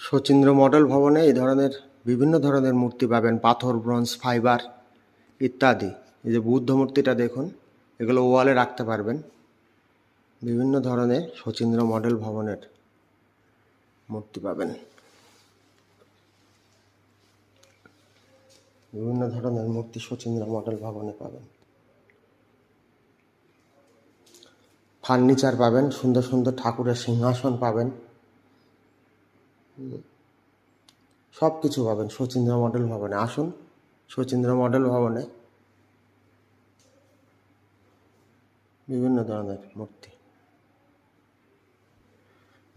Sachindra model ভবনে এই ধরনের বিভিন্ন ধরনের মূর্তি পাবেন, পাথর, ব্রোঞ্জ, ফাইবার ইত্যাদি। এই যে বুদ্ধ মূর্তিটা দেখুন, এগুলো ওয়ালে রাখতে পারবেন। বিভিন্ন ধরনের শচীন্দ্র মডেল ভবনের মূর্তি পাবেন। বিভিন্ন ধরনের মূর্তি শচীন্দ্র মডেল ভবনে পাবেন। ফার্নিচার পাবেন, সুন্দর সুন্দর ঠাকুরের সিংহাসন পাবেন, সব কিছু পাবেন শচীন্দ্র মডেল ভবনে। আসুন শচীন্দ্র মডেল ভবনে। বিভিন্ন ধরনের মূর্তি,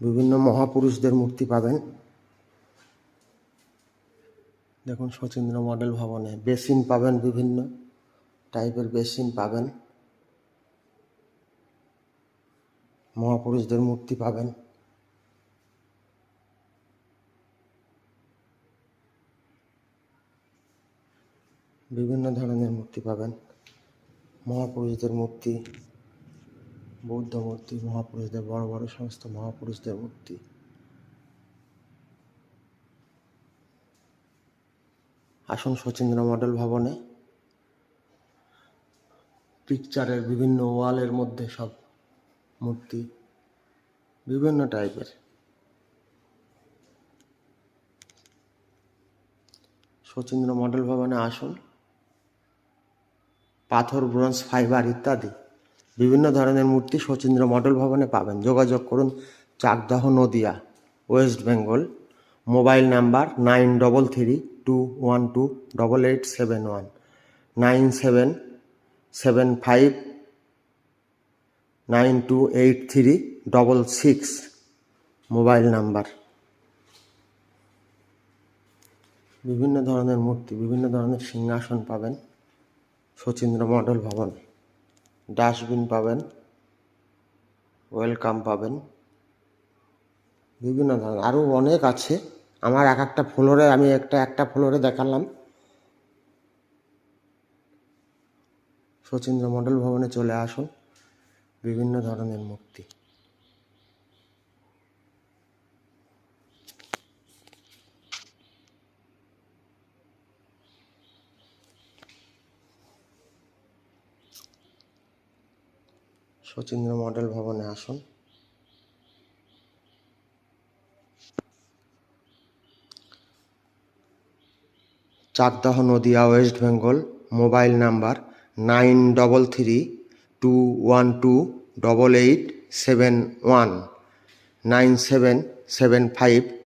বিভিন্ন মহাপুরুষদের মূর্তি পাবেন। দেখুন শচীন্দ্র মডেল ভবনে বেসিন পাবেন, বিভিন্ন টাইপের বেসিন পাবেন, মহাপুরুষদের মূর্তি পাবেন। বিভিন্ন ধরনের মূর্তি পাবেন, মহাপুরুষদের মূর্তি, বৌদ্ধ মূর্তি, মহাপুরুষদের বড় বড় সমস্ত মহাপুরুষদের মূর্তি। আসুন শচীন্দ্র মডেল ভবনে। পিকচারের বিভিন্ন ওয়ালের মধ্যে সব মূর্তি, বিভিন্ন টাইপের। শচীন্দ্র মডেল ভবনে আসুন। পাথর, ব্রোঞ্জ, ফাইবার ইত্যাদি বিভিন্ন ধরনের মূর্তি শচীন্দ্র মডেল ভবনে পাবেন। যোগাযোগ করুন Chakdaha, Nadia, west Bengal. Mobile number 9332128871, 9775928366 mobile number. বিভিন্ন ধরনের মূর্তি, বিভিন্ন ধরনের সিংহাসন পাবেন শচীন্দ্র মডেল ভবনে। ডাস্টবিন পাবেন, ওয়েলকাম পাবেন, বিভিন্ন ধরনের আরও অনেক আছে। আমার একটা ফ্লোরে আমি একটা ফ্লোরে দেখালাম। শচীন্দ্র মডেল ভবনে চলে আসুন। বিভিন্ন ধরনের মূর্তি। শচীন্দ্র মডেল ভবনে আসুন। Chakdaha, Nadia, west Bengal. Mobile number 9332128871, 9775